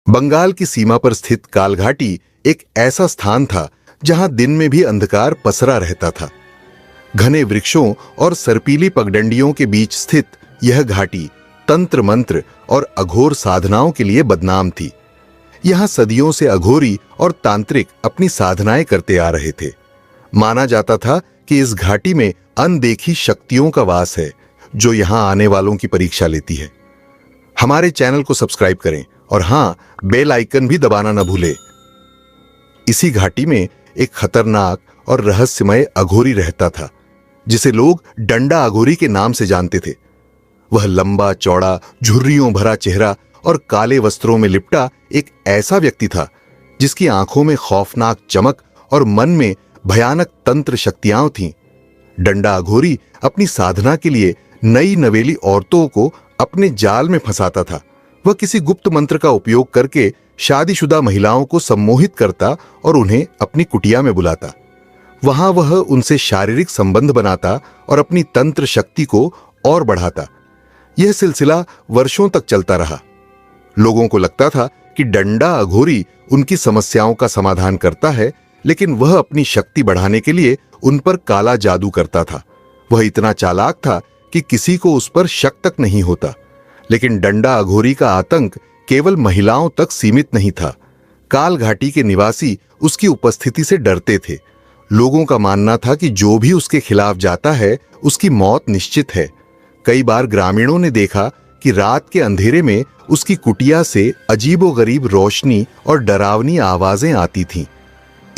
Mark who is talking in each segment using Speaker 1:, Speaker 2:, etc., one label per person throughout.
Speaker 1: बंगाल की सीमा पर स्थित कालघाटी एक ऐसा स्थान था जहां दिन में भी अंधकार पसरा रहता था। घने वृक्षों और सर्पीली पगडंडियों के बीच स्थित यह घाटी तंत्र मंत्र और अघोर साधनाओं के लिए बदनाम थी। यहां सदियों से अघोरी और तांत्रिक अपनी साधनाएं करते आ रहे थे। माना जाता था कि इस घाटी में अनदेखी शक्तियों का वास है जो यहां आने वालों की परीक्षा लेती है। हमारे चैनल को सब्सक्राइब करें और हां, बेल आइकन भी दबाना न भूलें। इसी घाटी में एक खतरनाक और रहस्यमय अघोरी रहता था जिसे लोग डंडा अघोरी के नाम से जानते थे। वह लंबा चौड़ा, झुर्रियों भरा चेहरा और काले वस्त्रों में लिपटा एक ऐसा व्यक्ति था जिसकी आंखों में खौफनाक चमक और मन में भयानक तंत्र शक्तियां थीं। डंडा अघोरी अपनी साधना के लिए नई नवेली औरतों को अपने जाल में फंसाता था। वह किसी गुप्त मंत्र का उपयोग करके शादीशुदा महिलाओं को सम्मोहित करता और उन्हें अपनी कुटिया में बुलाता। वहां वह उनसे शारीरिक संबंध बनाता और अपनी तंत्र शक्ति को और बढ़ाता। यह सिलसिला वर्षों तक चलता रहा। लोगों को लगता था कि डंडा अघोरी उनकी समस्याओं का समाधान करता है, लेकिन वह अपनी शक्ति बढ़ाने के लिए उन पर काला जादू करता था। वह इतना चालाक था कि किसी को उस पर शक तक नहीं होता। लेकिन डंडा अघोरी का आतंक केवल महिलाओं तक सीमित नहीं था। काल घाटी के निवासी उसकी उपस्थिति से डरते थे। लोगों का मानना था कि जो भी उसके खिलाफ जाता है उसकी मौत निश्चित है। कई बार ग्रामीणों ने देखा कि रात के अंधेरे में उसकी कुटिया से अजीबोगरीब रोशनी और डरावनी आवाजें आती थीं।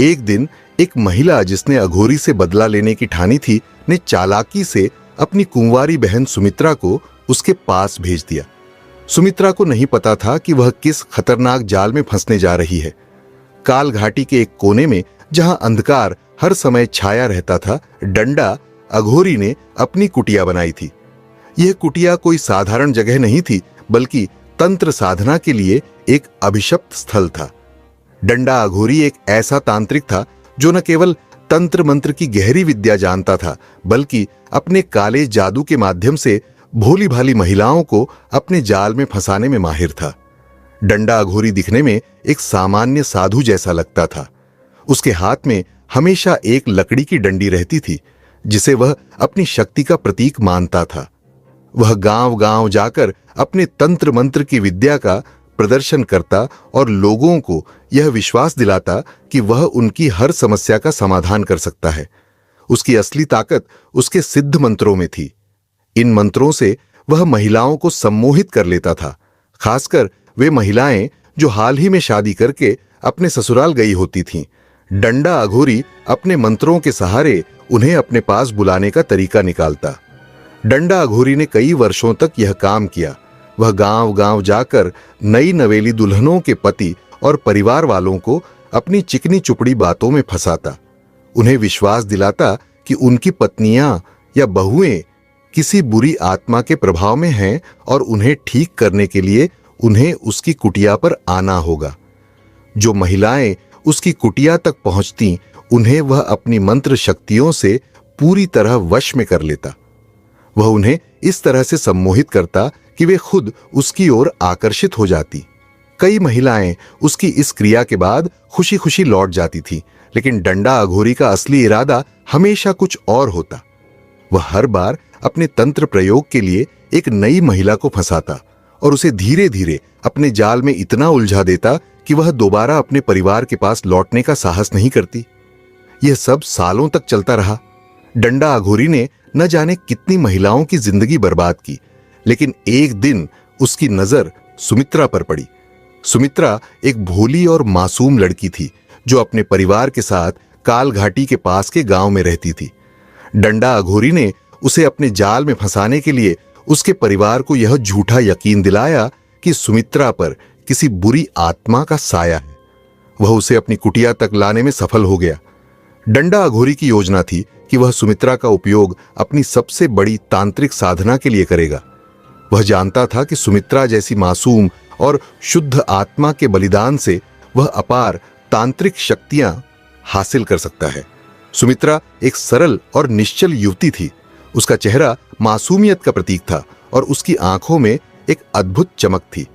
Speaker 1: एक दिन एक महिला जिसने अघोरी से बदला लेने की ठानी थी ने चालाकी से अपनी कुंवारी बहन सुमित्रा को उसके पास भेज दिया। सुमित्रा को नहीं पता था कि वह किस खतरनाक जाल में फंसने जा रही है। काल घाटी के एक कोने में जहां अंधकार हर समय छाया रहता था, डंडा अघोरी ने अपनी कुटिया बनाई थी। यह कुटिया कोई साधारण जगह नहीं थी, बल्कि तंत्र साधना के लिए एक अभिशप्त स्थल था। डंडा अघोरी एक ऐसा तांत्रिक था जो न केवल तंत्र मंत्र की गहरी विद्या जानता था, बल्कि अपने काले जादू के माध्यम से भोली भाली महिलाओं को अपने जाल में फंसाने में माहिर था। डंडा अघोरी दिखने में एक सामान्य साधु जैसा लगता था। उसके हाथ में हमेशा एक लकड़ी की डंडी रहती थी जिसे वह अपनी शक्ति का प्रतीक मानता था। वह गांव-गांव जाकर अपने तंत्र मंत्र की विद्या का प्रदर्शन करता और लोगों को यह विश्वास दिलाता कि वह उनकी हर समस्या का समाधान कर सकता है। उसकी असली ताकत उसके सिद्ध मंत्रों में थी। इन मंत्रों से वह महिलाओं को सम्मोहित कर लेता था, खासकर वे महिलाएं जो हाल ही में शादी करके अपने ससुराल गई होती थीं। डंडा अघोरी अपने मंत्रों के सहारे उन्हें अपने पास बुलाने का तरीका निकालता। डंडा अघोरी ने कई वर्षों तक यह काम किया। वह गांव-गांव जाकर नई नवेली दुल्हनों के पति और परिवार वालों को अपनी चिकनी चुपड़ी बातों में फंसाता। उन्हें विश्वास दिलाता कि उनकी पत्नियां या बहुएं किसी बुरी आत्मा के प्रभाव में हैं और उन्हें ठीक करने के लिए उन्हें उसकी कुटिया पर आना होगा। जो महिलाएं उसकी कुटिया तक पहुंचती, उन्हें वह अपनी मंत्र शक्तियों से पूरी तरह वश में कर लेता। वह उन्हें इस तरह से सम्मोहित करता कि वे खुद उसकी ओर आकर्षित हो जाती। कई महिलाएं उसकी इस क्रिया के बाद खुशी खुशी लौट जाती थीं, लेकिन डंडा अघोरी का असली इरादा हमेशा कुछ और होता। वह हर बार अपने तंत्र प्रयोग के लिए एक नई महिला को फंसाता और उसे धीरे धीरे अपने जाल में इतना उलझा देता कि वह दोबारा अपने परिवार के पास लौटने का साहस नहीं करती। यह सब सालों तक चलता रहा। डंडा अघोरी ने न जाने कितनी महिलाओं की जिंदगी बर्बाद की, लेकिन एक दिन उसकी नजर सुमित्रा पर पड़ी। सुमित्रा एक भोली और मासूम लड़की थी जो अपने परिवार के साथ काल घाटी के पास के गांव में रहती थी। डंडा अघोरी ने उसे अपने जाल में फंसाने के लिए उसके परिवार को यह झूठा यकीन दिलाया कि सुमित्रा पर किसी बुरी आत्मा का साया है। वह उसे अपनी कुटिया तक लाने में सफल हो गया। डंडा अघोरी की योजना थी कि वह सुमित्रा का उपयोग अपनी सबसे बड़ी तांत्रिक साधना के लिए करेगा। वह जानता था कि सुमित्रा जैसी मासूम और शुद्ध आत्मा के बलिदान से वह अपार तांत्रिक शक्तियां हासिल कर सकता है। सुमित्रा एक सरल और निश्चल युवती थी। उसका चेहरा मासूमियत का प्रतीक था और उसकी आंखों में एक अद्भुत चमक थी।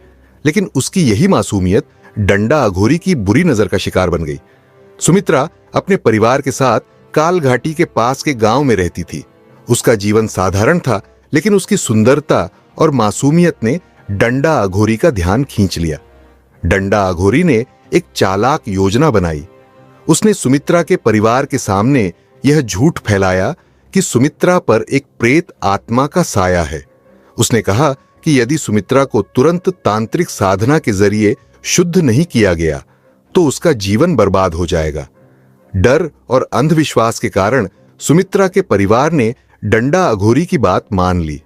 Speaker 1: लेकिन उसकी यही मासूमियत डंडा अघोरी की बुरी नजर का शिकार बन गई। सुमित्रा अपने परिवार के साथ काल घाटी के पास के गांव में रहती थी। उसका जीवन साधारण था, लेकिन उसकी सुंदरता और मासूमियत ने डंडा अघोरी का ध्यान खींच लिया। डंडा अघोरी ने एक चालाक योजना बनाई। उसने सुमित्रा के परिवार के सामने यह झूठ फैलाया कि सुमित्रा पर एक प्रेत आत्मा का साया है। उसने कहा कि यदि सुमित्रा को तुरंत तांत्रिक साधना के जरिए शुद्ध नहीं किया गया तो उसका जीवन बर्बाद हो जाएगा। डर और अंधविश्वास के कारण सुमित्रा के परिवार ने डंडा अघोरी की बात मान ली।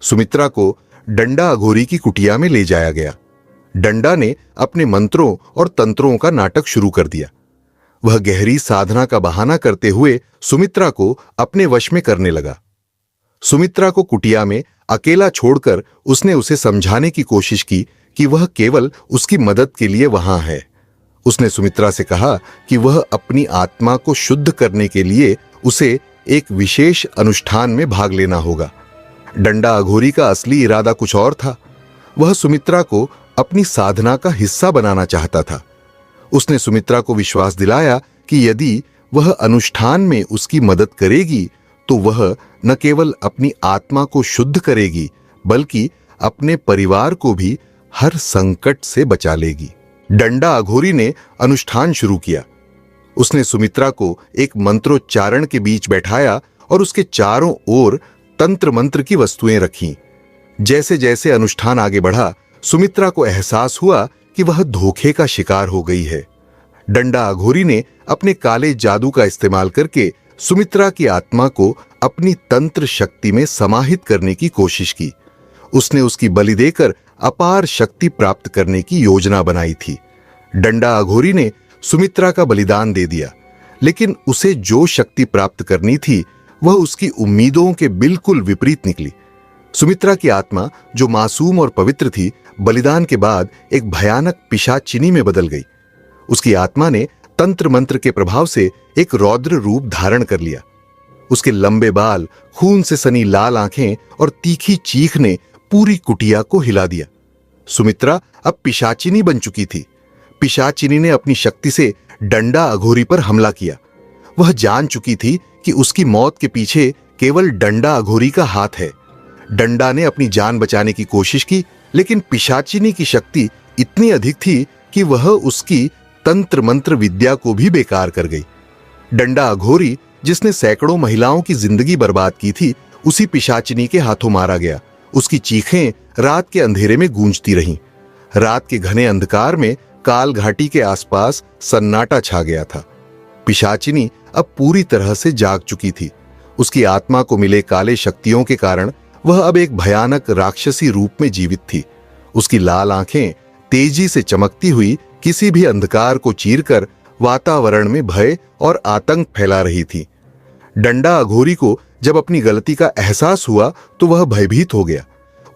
Speaker 1: सुमित्रा को डंडा अघोरी की कुटिया में ले जाया गया। डंडा ने अपने मंत्रों और तंत्रों का नाटक शुरू कर दिया। वह गहरी साधना का बहाना करते हुए सुमित्रा को अपने वश में करने लगा। सुमित्रा को कुटिया में अकेला छोड़कर उसने उसे समझाने की कोशिश की कि वह केवल उसकी मदद के लिए वहां है। उसने सुमित्रा से कहा कि वह अपनी आत्मा को शुद्ध करने के लिए उसे एक विशेष अनुष्ठान में भाग लेना होगा। डंडा अघोरी का असली इरादा कुछ और था। वह सुमित्रा को अपनी साधना का हिस्सा बनाना चाहता था। उसने सुमित्रा को विश्वास दिलाया कि यदि वह अनुष्ठान में उसकी मदद करेगी तो वह न केवल अपनी आत्मा को शुद्ध करेगी बल्कि अपने परिवार को भी हर संकट से बचा लेगी। डंडा अघोरी ने अनुष्ठान शुरू किया। उसने सुमित्रा को एक मंत्रोच्चारण के बीच बैठाया और उसके चारों ओर तंत्र मंत्र की वस्तुएं रखीं। जैसे जैसे अनुष्ठान आगे बढ़ा, सुमित्रा को एहसास हुआ कि वह धोखे का शिकार हो गई है। डंडा अघोरी ने अपने काले जादू का इस्तेमाल करके सुमित्रा की आत्मा को अपनी तंत्र शक्ति में समाहित करने की कोशिश की। उसने उसकी बलि देकर अपार शक्ति प्राप्त करने की योजना बनाई थी। डंडा अघोरी ने सुमित्रा का बलिदान दे दिया, लेकिन उसे जो शक्ति प्राप्त करनी थी वह उसकी उम्मीदों के बिल्कुल विपरीत निकली। सुमित्रा की आत्मा, जो मासूम और पवित्र थी, बलिदान के बाद एक भयानक पिशाचिनी में बदल गई। उसकी आत्मा ने तंत्र मंत्र के प्रभाव से एक रौद्र रूप धारण कर लिया। उसके लंबे बाल, खून से सनी लाल आंखें और तीखी चीख ने पूरी कुटिया को हिला दिया। सुमित्रा अब पिशाचिनी बन चुकी थी। पिशाचिनी ने अपनी शक्ति से डंडा अघोरी पर हमला किया। वह जान चुकी थी कि उसकी मौत के पीछे केवल डंडा अघोरी का हाथ है। डंडा ने अपनी जान बचाने की कोशिश की, लेकिन पिशाचिनी की शक्ति इतनी अधिक थी कि वह उसकी तंत्र मंत्र विद्या को भी बेकार कर गई। डंडा अघोरी, जिसने सैकड़ों महिलाओं की जिंदगी बर्बाद की थी, उसी पिशाचिनी के हाथों मारा गया। उसकी चीखें रात के अंधेरे में गूंजती रहीं। रात के घने अंधकार में काल घाटी के आसपास सन्नाटा छा गया था। पिशाचिनी अब पूरी तरह से जाग चुकी थी। उसकी आत्मा को मिले काले शक्तियों के कारण वह अब एक भयानक राक्षसी रूप में जीवित थी। उसकी लाल आंखें तेजी से चमकती हुई किसी भी अंधकार को चीरकर वातावरण में भय और आतंक फैला रही थी। डंडा अघोरी को जब अपनी गलती का एहसास हुआ तो वह भयभीत हो गया।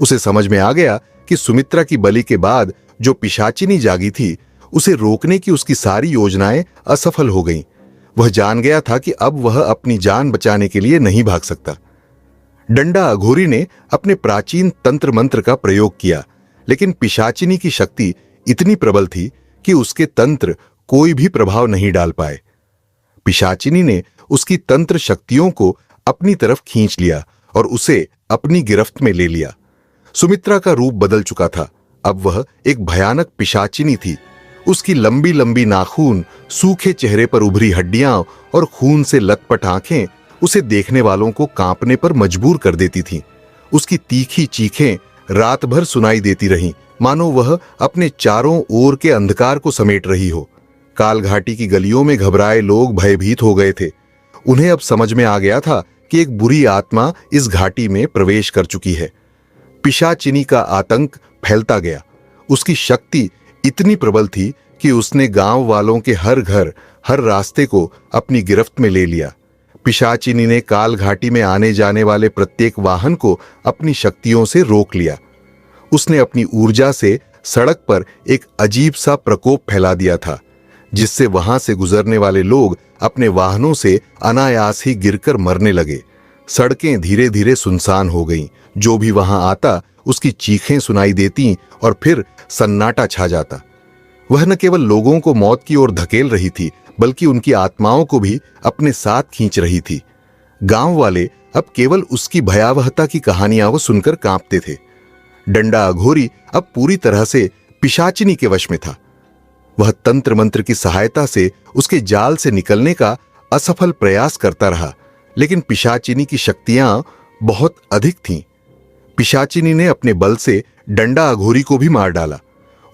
Speaker 1: उसे समझ में आ गया कि सुमित्रा की बलि के बाद जो पिशाचिनी जागी थी, उसे रोकने की उसकी सारी योजनाएं असफल हो गईं। वह जान गया था कि अब वह अपनी जान बचाने के लिए नहीं भाग सकता। डंडा अघोरी ने अपने प्राचीन तंत्र मंत्र का प्रयोग किया, लेकिन पिशाचिनी की शक्ति इतनी प्रबल थी कि उसके तंत्र कोई भी प्रभाव नहीं डाल पाए। पिशाचिनी ने उसकी तंत्र शक्तियों को अपनी तरफ खींच लिया और उसे अपनी गिरफ्त में ले लिया। सुमित्रा का रूप बदल चुका था। अब वह एक भयानक पिशाचिनी थी। उसकी लंबी लंबी नाखून, सूखे चेहरे पर उभरी हड्डियां और खून से लथपथ आंखें उसे देखने वालों को कांपने पर मजबूर कर देती थीं। उसकी तीखी चीखें रात भर सुनाई देती रहीं, मानो वह अपने चारों ओर के अंधकार को समेट रही हो। काल घाटी की गलियों में घबराए लोग भयभीत हो गए थे। उन्हें अब समझ में आ गया था कि एक बुरी आत्मा इस घाटी में प्रवेश कर चुकी है। पिशाचिनी का आतंक फैलता गया। उसकी शक्ति इतनी प्रबल थी कि उसने गांव वालों के हर घर, हर रास्ते को अपनी गिरफ्त में ले लिया। पिशाचिनी ने काल घाटी में आने जाने वाले प्रत्येक वाहन को अपनी शक्तियों से रोक लिया। उसने अपनी ऊर्जा से सड़क पर एक अजीब सा प्रकोप फैला दिया था, जिससे वहां से गुजरने वाले लोग अपने वाहनों से अनायास ही गिरकर मरने लगे। सड़कें धीरे धीरे सुनसान हो गईं। जो भी वहां आता उसकी चीखें सुनाई देती और फिर सन्नाटा छा जाता। वह न केवल लोगों को मौत की ओर धकेल रही थी, बल्कि उनकी आत्माओं को भी अपने साथ खींच रही थी। गांव वाले अब केवल उसकी भयावहता की कहानियां को सुनकर कांपते थे। डंडा अघोरी अब पूरी तरह से पिशाचिनी के वश में था। वह तंत्र मंत्र की सहायता से उसके जाल से निकलने का असफल प्रयास करता रहा, लेकिन पिशाचिनी की शक्तियां बहुत अधिक थीं। पिशाचिनी ने अपने बल से डंडा अघोरी को भी मार डाला।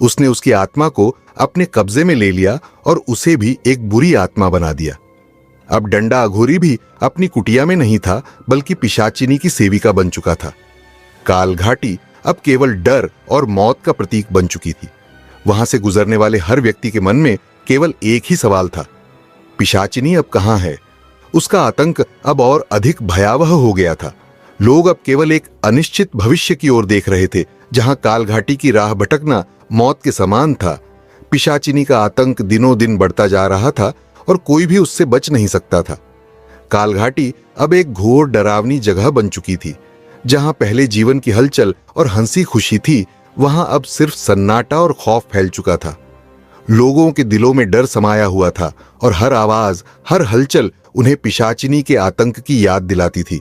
Speaker 1: उसने उसकी आत्मा को अपने कब्जे में ले लिया और उसे भी एक बुरी आत्मा बना दिया। अब डंडा अघोरी भी अपनी कुटिया में नहीं था, बल्कि पिशाचिनी की सेविका बन चुका था। काल घाटी अब केवल डर और मौत का प्रतीक बन चुकी थी। वहां से गुजरने वाले हर व्यक्ति के मन में केवल एक ही सवाल था, पिशाचिनी अब कहां है? उसका आतंक अब और अधिक भयावह हो गया था। लोग अब केवल एक अनिश्चित भविष्य की ओर देख रहे थे, जहां काल घाटी की राह भटकना मौत के समान था। पिशाचिनी का आतंक दिनों दिन बढ़ता जा रहा था और कोई भी उससे बच नहीं सकता था। काल घाटी अब एक घोर डरावनी जगह बन चुकी थी। जहां पहले जीवन की हलचल और हंसी खुशी थी, वहां अब सिर्फ सन्नाटा और खौफ फैल चुका था। लोगों के दिलों में डर समाया हुआ था और हर आवाज, हर हलचल उन्हें पिशाचिनी के आतंक की याद दिलाती थी।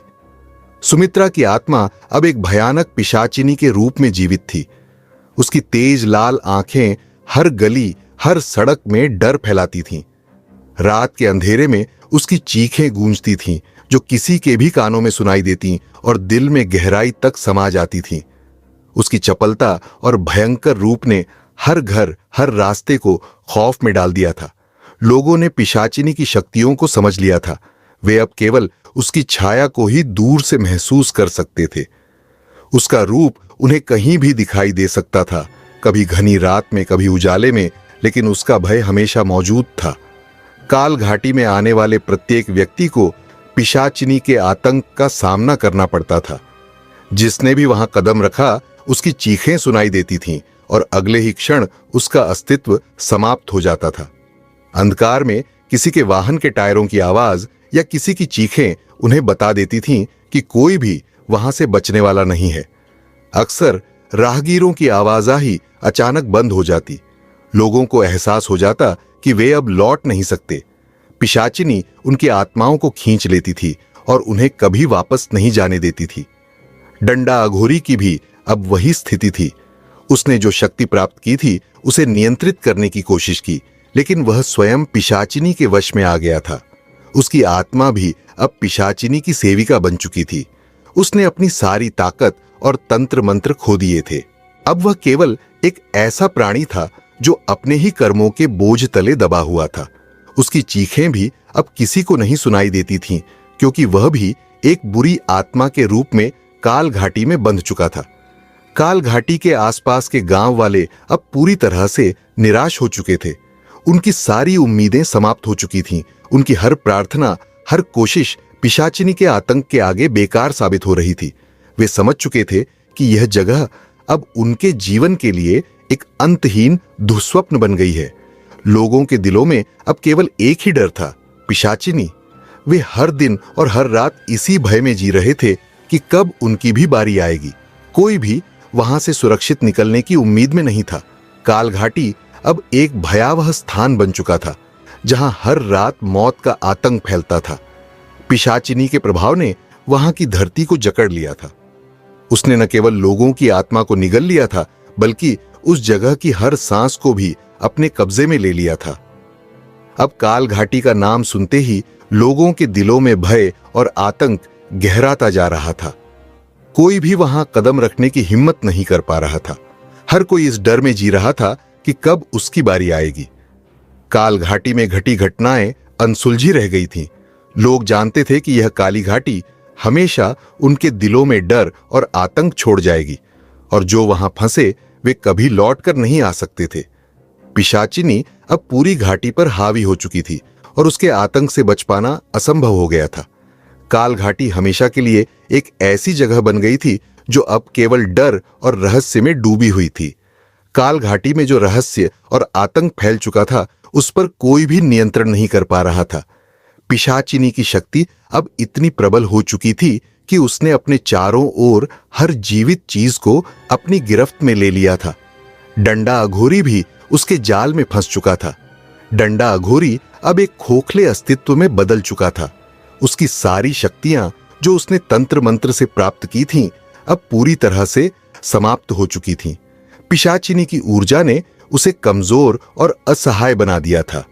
Speaker 1: सुमित्रा की आत्मा अब एक भयानक पिशाचिनी के रूप में जीवित थी। उसकी तेज लाल आंखें हर गली, हर सड़क में डर फैलाती थीं। रात के अंधेरे में उसकी चीखें गूंजती थीं, जो किसी के भी कानों में सुनाई देती और दिल में गहराई तक समा जाती थीं। उसकी चपलता और भयंकर रूप ने हर घर, हर रास्ते को खौफ में डाल दिया था। लोगों ने पिशाचिनी की शक्तियों को समझ लिया था। वे अब केवल उसकी छाया को ही दूर से महसूस कर सकते थे। उसका रूप उन्हें कहीं भी दिखाई दे सकता था, कभी घनी रात में, कभी उजाले में, लेकिन उसका भय हमेशा मौजूद था। काल घाटी में आने वाले प्रत्येक व्यक्ति को पिशाचिनी के आतंक का सामना करना पड़ता था। जिसने भी वहां कदम रखा, उसकी चीखें सुनाई देती थीं और अगले ही क्षण उसका अस्तित्व समाप्त हो जाता था। अंधकार में किसी के वाहन के टायरों की आवाज या किसी की चीखें उन्हें बता देती थीं कि कोई भी वहां से बचने वाला नहीं है। अक्सर राहगीरों की आवाजाही अचानक बंद हो जाती। लोगों को एहसास हो जाता कि वे अब लौट नहीं सकते। पिशाचिनी उनकी आत्माओं को खींच लेती थी और उन्हें कभी वापस नहीं जाने देती थी। डंडा अघोरी की भी अब वही स्थिति थी। उसने जो शक्ति प्राप्त की थी, उसे नियंत्रित करने की कोशिश की, लेकिन वह स्वयं पिशाचिनी के वश में आ गया था। उसकी आत्मा भी अब पिशाचिनी की सेविका बन चुकी थी। उसने अपनी सारी ताकत और तंत्र मंत्र खो दिए थे। अब वह केवल एक ऐसा प्राणी था जो अपने ही कर्मों के बोझ तले दबा हुआ था। उसकी चीखें भी अब किसी को नहीं सुनाई देती थीं, क्योंकि वह भी एक बुरी आत्मा के रूप में काल घाटी में बंध चुका था। काल घाटी के आसपास के गांव वाले अब पूरी तरह से निराश हो चुके थे। उनकी सारी उम्मीदें समाप्त हो चुकी थीं। उनकी हर प्रार्थना, हर कोशिश पिशाचिनी के आतंक के आगे बेकार साबित हो रही थी। वे समझ चुके थे कि यह जगह अब उनके जीवन के लिए एक अंतहीन दुःस्वप्न बन गई है। लोगों के दिलों में अब केवल एक ही डर था, पिशाचिनी। वे हर दिन और हर रात इसी भय में जी रहे थे कि कब उनकी भी बारी आएगी। कोई भी वहां से सुरक्षित निकलने की उम्मीद में नहीं था। काल घाटी अब एक भयावह स्थान बन चुका था, जहां हर रात मौत का आतंक फैलता था। पिशाचिनी के प्रभाव ने वहां की धरती को जकड़ लिया था। उसने न केवल लोगों की आत्मा को निगल लिया था, बल्कि उस जगह की हर सांस को भी अपने कब्जे में ले लिया था। अब काल घाटी का नाम सुनते ही लोगों के दिलों में भय और आतंक गहराता जा रहा था। कोई भी वहां कदम रखने की हिम्मत नहीं कर पा रहा था। हर कोई इस डर में जी रहा था कि कब उसकी बारी आएगी। काल घाटी में घटी घटनाएं अनसुलझी रह गई थीं। लोग जानते थे कि यह काली घाटी हमेशा उनके दिलों में डर और आतंक छोड़ जाएगी, और जो वहां फंसे वे कभी लौट कर नहीं आ सकते थे। पिशाचिनी अब पूरी घाटी पर हावी हो चुकी थी और उसके आतंक से बच पाना असंभव हो गया था। काल घाटी हमेशा के लिए एक ऐसी जगह बन गई थी जो अब केवल डर और रहस्य में डूबी हुई थी। काल घाटी में जो रहस्य और आतंक फैल चुका था, उस पर कोई भी नियंत्रण नहीं कर पा रहा था। पिशाचिनी की शक्ति अब इतनी प्रबल हो चुकी थी कि उसने अपने चारों ओर हर जीवित चीज को अपनी गिरफ्त में ले लिया था। डंडा अघोरी भी उसके जाल में फंस चुका था। डंडा अघोरी अब एक खोखले अस्तित्व में बदल चुका था। उसकी सारी शक्तियां जो उसने तंत्र मंत्र से प्राप्त की थीं, अब पूरी तरह से समाप्त हो चुकी थीं। पिशाचिनी की ऊर्जा ने उसे कमजोर और असहाय बना दिया था।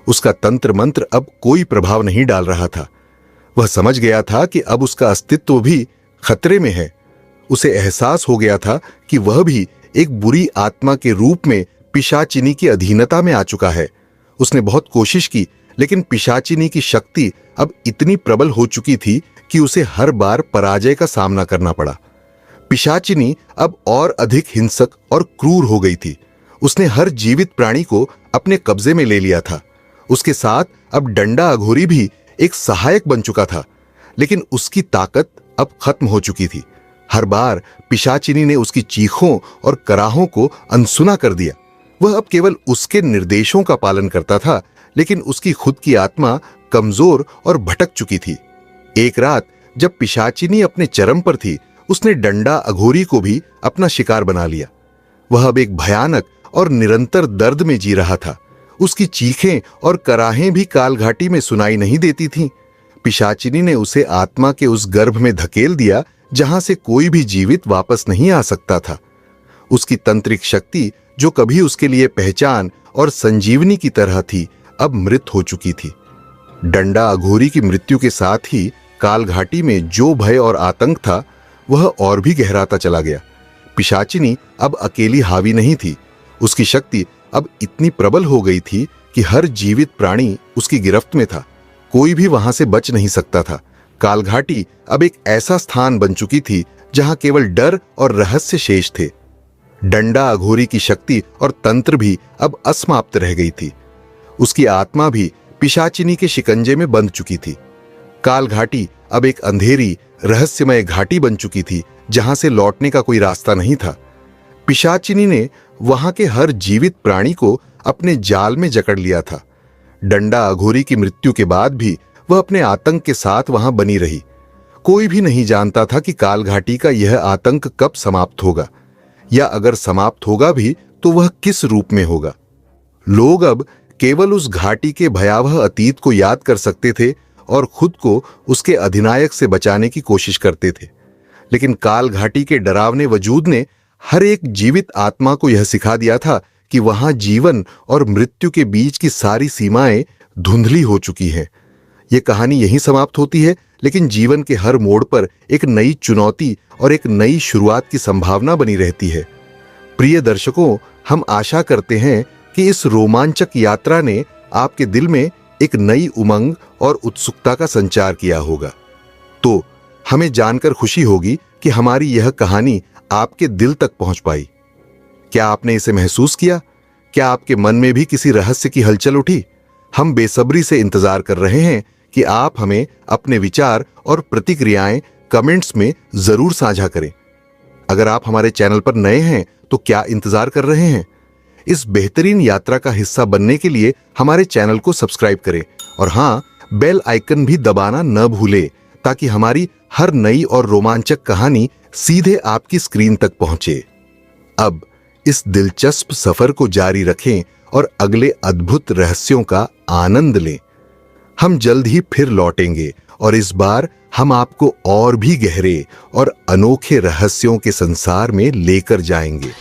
Speaker 1: उसका तंत्र मंत्र अब कोई प्रभाव नहीं डाल रहा था। वह समझ गया था कि अब उसका अस्तित्व भी खतरे में है। उसे एहसास हो गया था कि वह भी एक बुरी आत्मा के रूप में पिशाचिनी की अधीनता में आ चुका है। उसने बहुत कोशिश की, लेकिन पिशाचिनी की शक्ति अब इतनी प्रबल हो चुकी थी कि उसे हर बार पराजय का सामना करना पड़ा। पिशाचिनी अब और अधिक हिंसक और क्रूर हो गई थी। उसने हर जीवित प्राणी को अपने कब्जे में ले लिया था। उसके साथ अब डंडा अघोरी भी एक सहायक बन चुका था, लेकिन उसकी ताकत अब खत्म हो चुकी थी। हर बार पिशाचिनी ने उसकी चीखों और कराहों को अनसुना कर दिया। वह अब केवल उसके निर्देशों का पालन करता था, लेकिन उसकी खुद की आत्मा कमजोर और भटक चुकी थी। एक रात जब पिशाचिनी अपने चरम पर थी, उसने डंडा अघोरी को भी अपना शिकार बना लिया। वह अब एक भयानक और निरंतर दर्द में जी रहा था। उसकी चीखें और कराहें भी कालघाटी में सुनाई नहीं देती थीं। पिशाचिनी ने उसे आत्मा के उस गर्भ में धकेल दिया जहां से कोई भी जीवित वापस नहीं आ सकता था। उसकी तंत्रिक शक्ति, जो कभी उसके लिए पहचान और संजीवनी की तरह थी, अब मृत हो चुकी थी। डंडा अघोरी की मृत्यु के साथ ही कालघाटी में जो भय और आतंक था, वह और भी गहराता चला गया। पिशाचिनी अब अकेली हावी नहीं थी। उसकी शक्ति अब इतनी प्रबल हो गई थी कि हर जीवित प्राणी उसकी गिरफ्त में था। कोई भी वहां से बच नहीं सकता था। कालघाटी अब एक ऐसा स्थान बन चुकी थी जहां केवल डर और रहस्य शेष थे। डंडा अघोरी की शक्ति और तंत्र भी अब असमाप्त रह गई थी। उसकी आत्मा भी पिशाचिनी के शिकंजे में बंध चुकी थी। कालघाटी अब एक अंधेरी रहस्यमय घाटी बन चुकी थी जहां से लौटने का कोई रास्ता नहीं था। पिशाचिनी ने वहां के हर जीवित प्राणी को अपने जाल में जकड़ लिया था। डंडा अघोरी की मृत्यु के बाद भी वह अपने आतंक के साथ वहां बनी रही। कोई भी नहीं जानता था कि कालघाटी का यह आतंक कब समाप्त होगा, या अगर समाप्त होगा भी तो वह किस रूप में होगा। लोग अब केवल उस घाटी के भयावह अतीत को याद कर सकते थे और खुद को उसके अधिनायक से बचाने की कोशिश करते थे। लेकिन कालघाटी के डरावने वजूद ने हर एक जीवित आत्मा को यह सिखा दिया था कि वहां जीवन और मृत्यु के बीच की सारी सीमाएं धुंधली हो चुकी हैं। यह कहानी यहीं समाप्त होती है, लेकिन जीवन के हर मोड़ पर एक नई चुनौती और एक नई शुरुआत की संभावना बनी रहती है। प्रिय दर्शकों, हम आशा करते हैं कि इस रोमांचक यात्रा ने आपके दिल में एक नई उमंग और उत्सुकता का संचार किया होगा। तो हमें जानकर खुशी होगी कि हमारी यह कहानी आपके दिल तक पहुंच पाई। क्या आपने इसे महसूस किया? क्या आपके मन में भी किसी रहस्य की हलचल उठी? हम बेसब्री से इंतजार कर रहे हैं कि आप हमें अपने विचार और प्रतिक्रियाएं कमेंट्स में जरूर साझा करें। अगर आप हमारे चैनल पर नए हैं तो क्या इंतजार कर रहे हैं? इस बेहतरीन यात्रा का हिस्सा बनने के लिए हमारे चैनल को सब्सक्राइब करें और हां, बेल आइकन भी दबाना न भूलें ताकि हमारी हर नई और रोमांचक कहानी सीधे आपकी स्क्रीन तक पहुंचे। अब इस दिलचस्प सफर को जारी रखें और अगले अद्भुत रहस्यों का आनंद लें। हम जल्द ही फिर लौटेंगे और इस बार हम आपको और भी गहरे और अनोखे रहस्यों के संसार में लेकर जाएंगे।